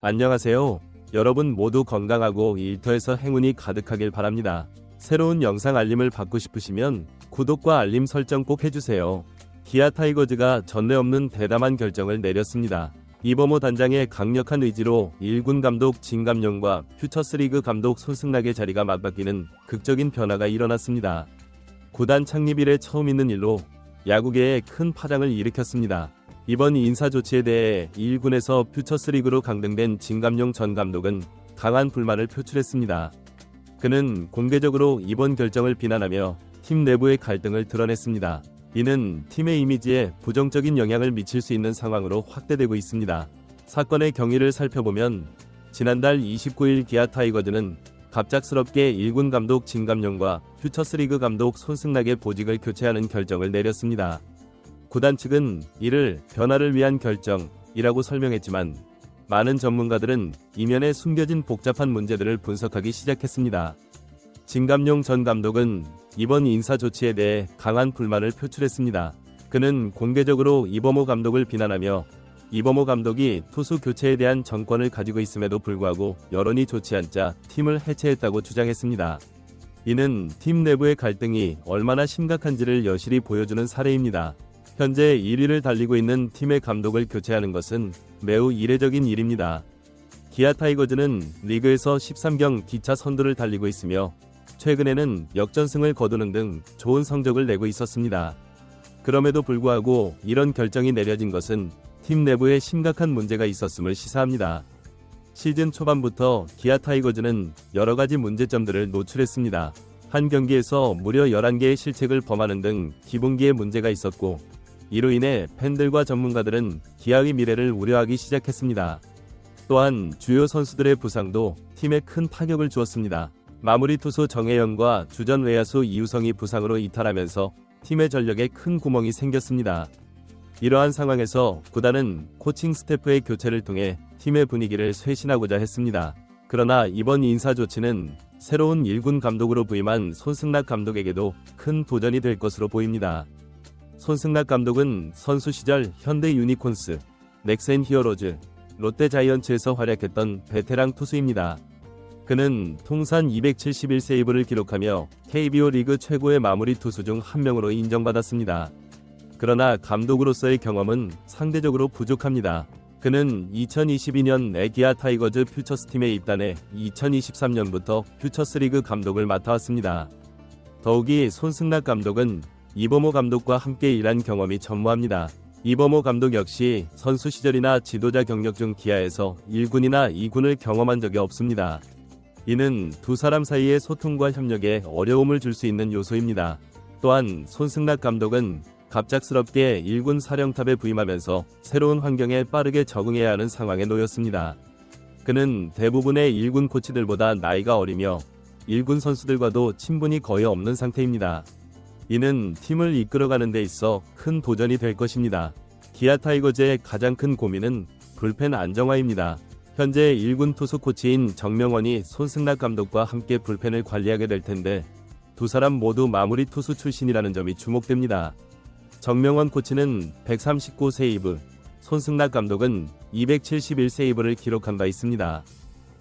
안녕하세요. 여러분 모두 건강하고 일터에서 행운이 가득하길 바랍니다. 새로운 영상 알림을 받고 싶으시면 구독과 알림 설정 꼭 해주세요. 기아 타이거즈가 전례 없는 대담한 결정을 내렸습니다. 이범호 단장의 강력한 의지로 1군 감독 진감룡과 퓨처스리그 감독 손승락의 자리가 맞바뀌는 극적인 변화가 일어났습니다. 구단 창립 이래 처음 있는 일로 야구계에 큰 파장을 일으켰습니다. 이번 인사 조치에 대해 1군에서 퓨처스리그로 강등된 진감룡 전 감독은 강한 불만을 표출했습니다. 그는 공개적으로 이번 결정을 비난하며 팀 내부의 갈등을 드러냈습니다. 이는 팀의 이미지에 부정적인 영향을 미칠 수 있는 상황으로 확대되고 있습니다. 사건의 경위를 살펴보면 지난달 29일 기아 타이거즈는 갑작스럽게 1군 감독 진감룡과 퓨처스리그 감독 손승락의 보직을 교체하는 결정을 내렸습니다. 구단 측은 이를 변화를 위한 결정이라고 설명했지만 많은 전문가들은 이면에 숨겨진 복잡한 문제들을 분석하기 시작했습니다. 진감룡 전 감독은 이번 인사 조치에 대해 강한 불만을 표출했습니다. 그는 공개적으로 이범호 감독을 비난하며 이범호 감독이 투수 교체에 대한 정권을 가지고 있음에도 불구하고 여론이 좋지 않자 팀을 해체했다고 주장했습니다. 이는 팀 내부의 갈등이 얼마나 심각한지를 여실히 보여주는 사례입니다. 현재 1위를 달리고 있는 팀의 감독을 교체하는 것은 매우 이례적인 일입니다. 기아 타이거즈는 리그에서 13경 기차 선두를 달리고 있으며 최근에는 역전승을 거두는 등 좋은 성적을 내고 있었습니다. 그럼에도 불구하고 이런 결정이 내려진 것은 팀 내부에 심각한 문제가 있었음을 시사합니다. 시즌 초반부터 기아 타이거즈는 여러가지 문제점들을 노출했습니다. 한 경기에서 무려 11개의 실책을 범하는 등 기본기에 문제가 있었고 이로 인해 팬들과 전문가들은 기아의 미래를 우려하기 시작했습니다. 또한 주요 선수들의 부상도 팀에 큰 타격을 주었습니다. 마무리 투수 정혜영과 주전 외야수 이우성이 부상으로 이탈하면서 팀의 전력에 큰 구멍이 생겼습니다. 이러한 상황에서 구단은 코칭 스태프의 교체를 통해 팀의 분위기를 쇄신하고자 했습니다. 그러나 이번 인사 조치는 새로운 1군 감독으로 부임한 손승락 감독에게도 큰 도전이 될 것으로 보입니다. 손승락 감독은 선수 시절 현대 유니콘스, 넥센 히어로즈, 롯데 자이언츠에서 활약했던 베테랑 투수입니다. 그는 통산 271세이브를 기록하며 KBO 리그 최고의 마무리 투수 중 한 명으로 인정받았습니다. 그러나 감독으로서의 경험은 상대적으로 부족합니다. 그는 2022년 기아 타이거즈 퓨처스 팀에 입단해 2023년부터 퓨처스리그 감독을 맡아왔습니다. 더욱이 손승락 감독은 이범호 감독과 함께 일한 경험이 전무합니다. 이범호 감독 역시 선수 시절이나 지도자 경력 중 기아에서 1군이나 2군을 경험한 적이 없습니다. 이는 두 사람 사이의 소통과 협력에 어려움을 줄 수 있는 요소입니다. 또한 손승락 감독은 갑작스럽게 1군 사령탑에 부임하면서 새로운 환경에 빠르게 적응해야 하는 상황에 놓였습니다. 그는 대부분의 1군 코치들보다 나이가 어리며 1군 선수들과도 친분이 거의 없는 상태입니다. 이는 팀을 이끌어가는 데 있어 큰 도전이 될 것입니다. 기아 타이거즈의 가장 큰 고민은 불펜 안정화입니다. 현재 1군 투수 코치인 정명원이 손승락 감독과 함께 불펜을 관리하게 될 텐데 두 사람 모두 마무리 투수 출신이라는 점이 주목됩니다. 정명원 코치는 139세이브, 손승락 감독은 271세이브를 기록한 바 있습니다.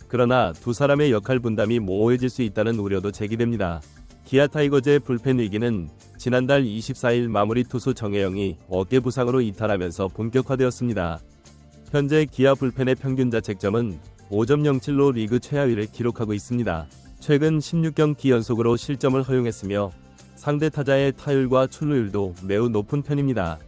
그러나 두 사람의 역할 분담이 모호해질 수 있다는 우려도 제기됩니다. 기아 타이거즈의 불펜 위기는 지난달 24일 마무리 투수 정혜영이 어깨 부상으로 이탈하면서 본격화되었습니다. 현재 기아 불펜의 평균 자책점은 5.07로 리그 최하위를 기록하고 있습니다. 최근 16경기 연속으로 실점을 허용했으며 상대 타자의 타율과 출루율도 매우 높은 편입니다.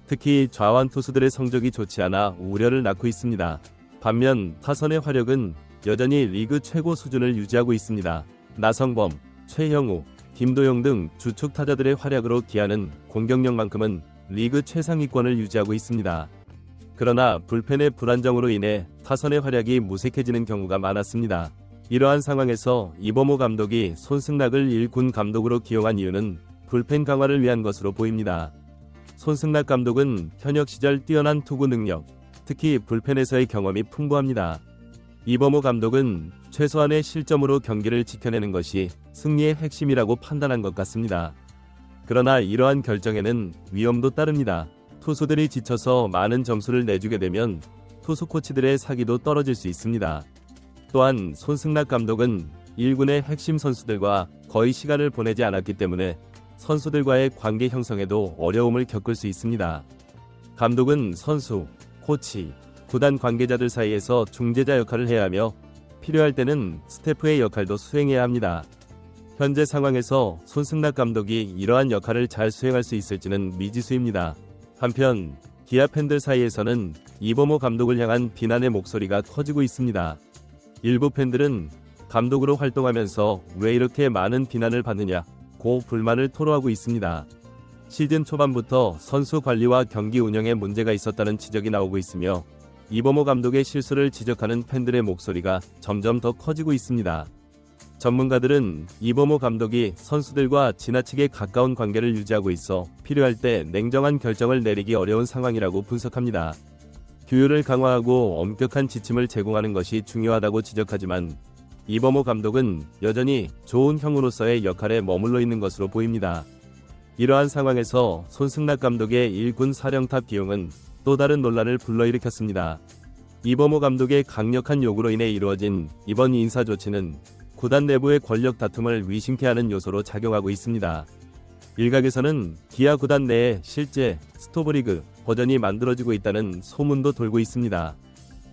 특히 좌완 투수들의 성적이 좋지 않아 우려를 낳고 있습니다. 반면 타선의 화력은 여전히 리그 최고 수준을 유지하고 있습니다. 나성범, 최형우, 김도영 등 주축 타자들의 활약으로 기아는 공격력만큼은 리그 최상위권을 유지하고 있습니다. 그러나 불펜의 불안정으로 인해 타선의 활약이 무색해지는 경우가 많았습니다. 이러한 상황에서 이범호 감독이 손승락을 1군 감독으로 기용한 이유는 불펜 강화를 위한 것으로 보입니다. 손승락 감독은 현역 시절 뛰어난 투구 능력, 특히 불펜에서의 경험이 풍부합니다. 이범호 감독은 최소한의 실점으로 경기를 지켜내는 것이 승리의 핵심이라고 판단한 것 같습니다. 그러나 이러한 결정에는 위험도 따릅니다. 투수들이 지쳐서 많은 점수를 내주게 되면 투수 코치들의 사기도 떨어질 수 있습니다. 또한 손승락 감독은 1군의 핵심 선수들과 거의 시간을 보내지 않았기 때문에 선수들과의 관계 형성에도 어려움을 겪을 수 있습니다. 감독은 선수, 코치, 구단 관계자들 사이에서 중재자 역할을 해야 하며 필요할 때는 스태프의 역할도 수행해야 합니다. 현재 상황에서 손승락 감독이 이러한 역할을 잘 수행할 수 있을지는 미지수입니다. 한편 기아 팬들 사이에서는 이범호 감독을 향한 비난의 목소리가 커지고 있습니다. 일부 팬들은 감독으로 활동하면서 왜 이렇게 많은 비난을 받느냐고 불만을 토로하고 있습니다. 시즌 초반부터 선수 관리와 경기 운영에 문제가 있었다는 지적이 나오고 있으며 이범호 감독의 실수를 지적하는 팬들의 목소리가 점점 더 커지고 있습니다. 전문가들은 이범호 감독이 선수들과 지나치게 가까운 관계를 유지하고 있어 필요할 때 냉정한 결정을 내리기 어려운 상황이라고 분석합니다. 규율을 강화하고 엄격한 지침을 제공하는 것이 중요하다고 지적하지만 이범호 감독은 여전히 좋은 형으로서의 역할에 머물러 있는 것으로 보입니다. 이러한 상황에서 손승락 감독의 1군 사령탑 기용은 또 다른 논란을 불러일으켰습니다. 이범호 감독의 강력한 요구로 인해 이루어진 이번 인사 조치는 구단 내부의 권력 다툼을 위심케 하는 요소로 작용하고 있습니다. 일각에서는 기아 구단 내에 실제 스토브리그 버전이 만들어지고 있다는 소문도 돌고 있습니다.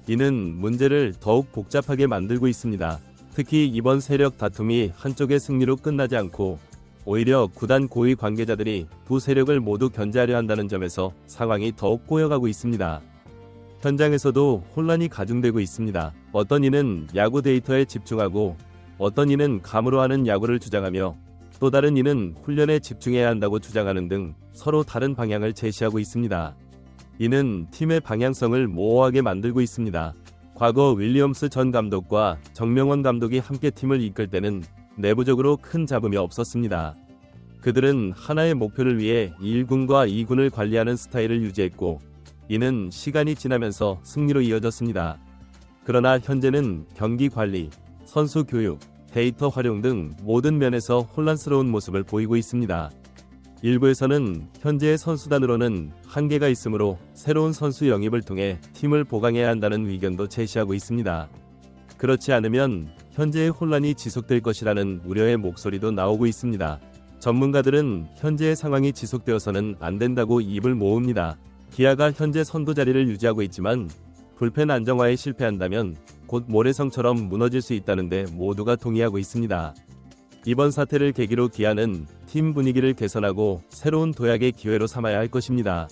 이는 문제를 더욱 복잡하게 만들고 있습니다. 특히 이번 세력 다툼이 한쪽의 승리로 끝나지 않고 오히려 구단 고위 관계자들이 두 세력을 모두 견제하려 한다는 점에서 상황이 더욱 꼬여가고 있습니다. 현장에서도 혼란이 가중되고 있습니다. 어떤 이는 야구 데이터에 집중하고 어떤 이는 감으로 하는 야구를 주장하며 또 다른 이는 훈련에 집중해야 한다고 주장하는 등 서로 다른 방향을 제시하고 있습니다. 이는 팀의 방향성을 모호하게 만들고 있습니다. 과거 윌리엄스 전 감독과 정명원 감독이 함께 팀을 이끌 때는 내부적으로 큰 잡음이 없었습니다. 그들은 하나의 목표를 위해 1군과 2군을 관리하는 스타일을 유지했고 이는 시간이 지나면서 승리로 이어졌습니다. 그러나 현재는 경기 관리, 선수 교육, 데이터 활용 등 모든 면에서 혼란스러운 모습을 보이고 있습니다. 일부에서는 현재의 선수단으로는 한계가 있으므로 새로운 선수 영입을 통해 팀을 보강해야 한다는 의견도 제시하고 있습니다. 그렇지 않으면 현재의 혼란이 지속될 것이라는 우려의 목소리도 나오고 있습니다. 전문가들은 현재의 상황이 지속되어서는 안 된다고 입을 모읍니다. 기아가 현재 선두 자리를 유지하고 있지만 불펜 안정화에 실패한다면 곧 모래성처럼 무너질 수 있다는데 모두가 동의하고 있습니다. 이번 사태를 계기로 기아는 팀 분위기를 개선하고 새로운 도약의 기회로 삼아야 할 것입니다.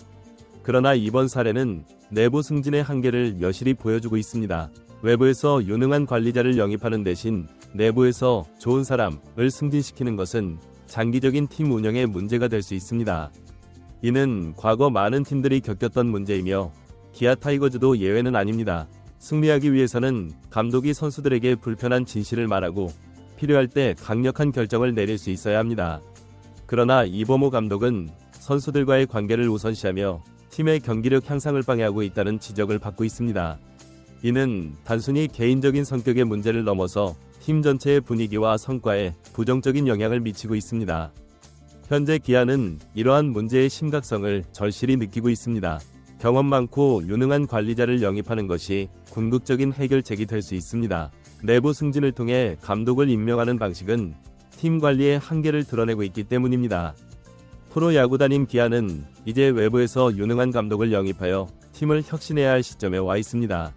그러나 이번 사례는 내부 승진의 한계를 여실히 보여주고 있습니다. 외부에서 유능한 관리자를 영입하는 대신 내부에서 좋은 사람을 승진시키는 것은 장기적인 팀 운영에 문제가 될 수 있습니다. 이는 과거 많은 팀들이 겪었던 문제이며 기아 타이거즈도 예외는 아닙니다. 승리하기 위해서는 감독이 선수들에게 불편한 진실을 말하고 필요할 때 강력한 결정을 내릴 수 있어야 합니다. 그러나 이범호 감독은 선수들과의 관계를 우선시하며 팀의 경기력 향상을 방해하고 있다는 지적을 받고 있습니다. 이는 단순히 개인적인 성격의 문제를 넘어서 팀 전체의 분위기와 성과에 부정적인 영향을 미치고 있습니다. 현재 기아는 이러한 문제의 심각성을 절실히 느끼고 있습니다. 경험 많고 유능한 관리자를 영입하는 것이 궁극적인 해결책이 될 수 있습니다. 내부 승진을 통해 감독을 임명하는 방식은 팀 관리의 한계를 드러내고 있기 때문입니다. 프로야구단인 기아는 이제 외부에서 유능한 감독을 영입하여 팀을 혁신해야 할 시점에 와 있습니다.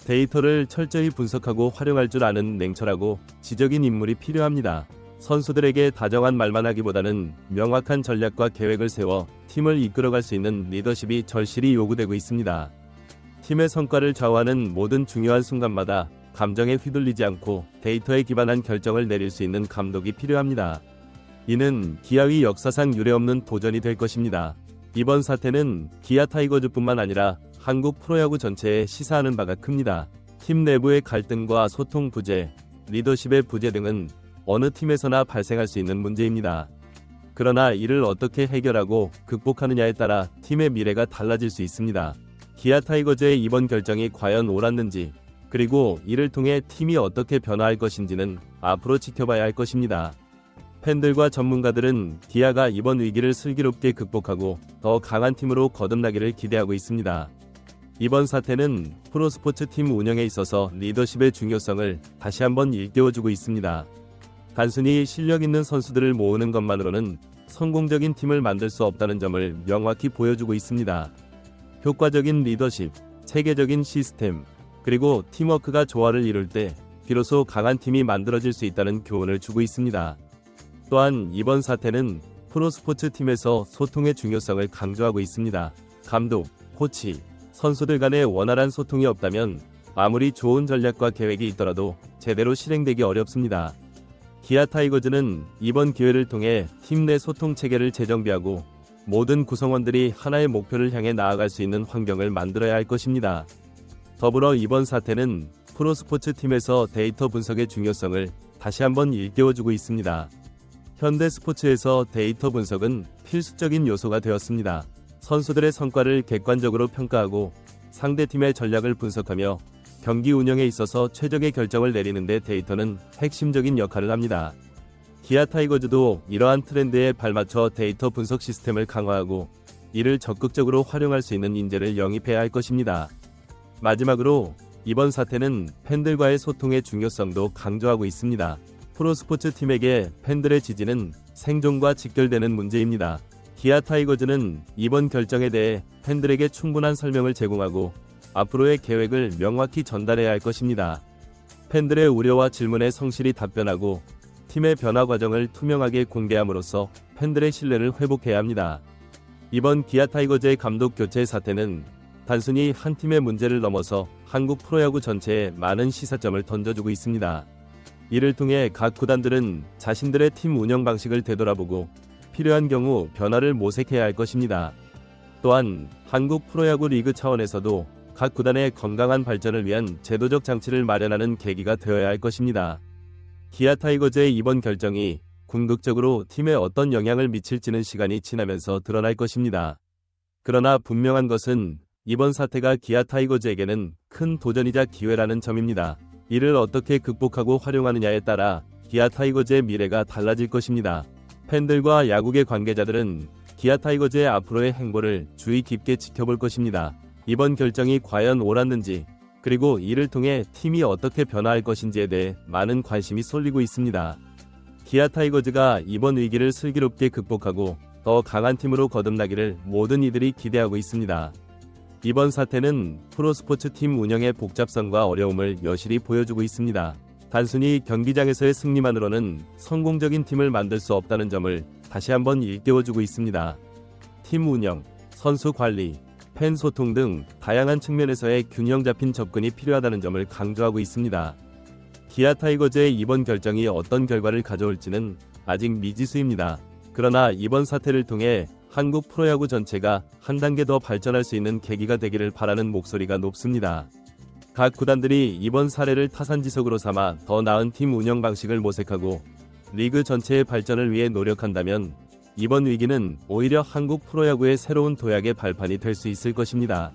데이터를 철저히 분석하고 활용할 줄 아는 냉철하고 지적인 인물이 필요합니다. 선수들에게 다정한 말만 하기보다는 명확한 전략과 계획을 세워 팀을 이끌어갈 수 있는 리더십이 절실히 요구되고 있습니다. 팀의 성과를 좌우하는 모든 중요한 순간마다 감정에 휘둘리지 않고 데이터에 기반한 결정을 내릴 수 있는 감독이 필요합니다. 이는 기아의 역사상 유례없는 도전이 될 것입니다. 이번 사태는 기아 타이거즈뿐만 아니라 한국 프로야구 전체에 시사하는 바가 큽니다. 팀 내부의 갈등과 소통 부재, 리더십의 부재 등은 어느 팀에서나 발생할 수 있는 문제입니다. 그러나 이를 어떻게 해결하고 극복하느냐에 따라 팀의 미래가 달라질 수 있습니다. 기아 타이거즈의 이번 결정이 과연 옳았는지, 그리고 이를 통해 팀이 어떻게 변화할 것인지는 앞으로 지켜봐야 할 것입니다. 팬들과 전문가들은 기아가 이번 위기를 슬기롭게 극복하고 더 강한 팀으로 거듭나기를 기대하고 있습니다. 이번 사태는 프로스포츠 팀 운영에 있어서 리더십의 중요성을 다시 한번 일깨워주고 있습니다. 단순히 실력 있는 선수들을 모으는 것만으로는 성공적인 팀을 만들 수 없다는 점을 명확히 보여주고 있습니다. 효과적인 리더십, 체계적인 시스템, 그리고 팀워크가 조화를 이룰 때 비로소 강한 팀이 만들어질 수 있다는 교훈을 주고 있습니다. 또한 이번 사태는 프로스포츠 팀에서 소통의 중요성을 강조하고 있습니다. 감독, 코치, 선수들 간의 원활한 소통이 없다면 아무리 좋은 전략과 계획이 있더라도 제대로 실행되기 어렵습니다. 기아 타이거즈는 이번 기회를 통해 팀 내 소통 체계를 재정비하고 모든 구성원들이 하나의 목표를 향해 나아갈 수 있는 환경을 만들어야 할 것입니다. 더불어 이번 사태는 프로스포츠 팀에서 데이터 분석의 중요성을 다시 한번 일깨워주고 있습니다. 현대 스포츠에서 데이터 분석은 필수적인 요소가 되었습니다. 선수들의 성과를 객관적으로 평가하고 상대팀의 전략을 분석하며 경기 운영에 있어서 최적의 결정을 내리는 데 데이터는 핵심적인 역할을 합니다. 기아 타이거즈도 이러한 트렌드에 발맞춰 데이터 분석 시스템을 강화하고 이를 적극적으로 활용할 수 있는 인재를 영입해야 할 것입니다. 마지막으로 이번 사태는 팬들과의 소통의 중요성도 강조하고 있습니다. 프로스포츠 팀에게 팬들의 지지는 생존과 직결되는 문제입니다. 기아 타이거즈는 이번 결정에 대해 팬들에게 충분한 설명을 제공하고 앞으로의 계획을 명확히 전달해야 할 것입니다. 팬들의 우려와 질문에 성실히 답변하고 팀의 변화 과정을 투명하게 공개함으로써 팬들의 신뢰를 회복해야 합니다. 이번 기아 타이거즈의 감독 교체 사태는 단순히 한 팀의 문제를 넘어서 한국 프로야구 전체에 많은 시사점을 던져주고 있습니다. 이를 통해 각 구단들은 자신들의 팀 운영 방식을 되돌아보고 필요한 경우 변화를 모색해야 할 것입니다. 또한 한국 프로야구 리그 차원에서도 각 구단의 건강한 발전을 위한 제도적 장치를 마련하는 계기가 되어야 할 것입니다. 기아 타이거즈의 이번 결정이 궁극적으로 팀에 어떤 영향을 미칠지는 시간이 지나면서 드러날 것입니다. 그러나 분명한 것은 이번 사태가 기아 타이거즈에게는 큰 도전이자 기회라는 점입니다. 이를 어떻게 극복하고 활용하느냐에 따라 기아 타이거즈의 미래가 달라질 것입니다. 팬들과 야구계 관계자들은 기아 타이거즈의 앞으로의 행보를 주의 깊게 지켜볼 것입니다. 이번 결정이 과연 옳았는지, 그리고 이를 통해 팀이 어떻게 변화할 것인지에 대해 많은 관심이 쏠리고 있습니다. 기아 타이거즈가 이번 위기를 슬기롭게 극복하고 더 강한 팀으로 거듭나기를 모든 이들이 기대하고 있습니다. 이번 사태는 프로스포츠 팀 운영의 복잡성과 어려움을 여실히 보여주고 있습니다. 단순히 경기장에서의 승리만으로는 성공적인 팀을 만들 수 없다는 점을 다시 한번 일깨워주고 있습니다. 팀 운영, 선수 관리, 팬 소통 등 다양한 측면에서의 균형 잡힌 접근이 필요하다는 점을 강조하고 있습니다. 기아 타이거즈의 이번 결정이 어떤 결과를 가져올지는 아직 미지수입니다. 그러나 이번 사태를 통해 한국 프로야구 전체가 한 단계 더 발전할 수 있는 계기가 되기를 바라는 목소리가 높습니다. 각 구단들이 이번 사례를 타산지석으로 삼아 더 나은 팀 운영 방식을 모색하고 리그 전체의 발전을 위해 노력한다면 이번 위기는 오히려 한국 프로야구의 새로운 도약의 발판이 될 수 있을 것입니다.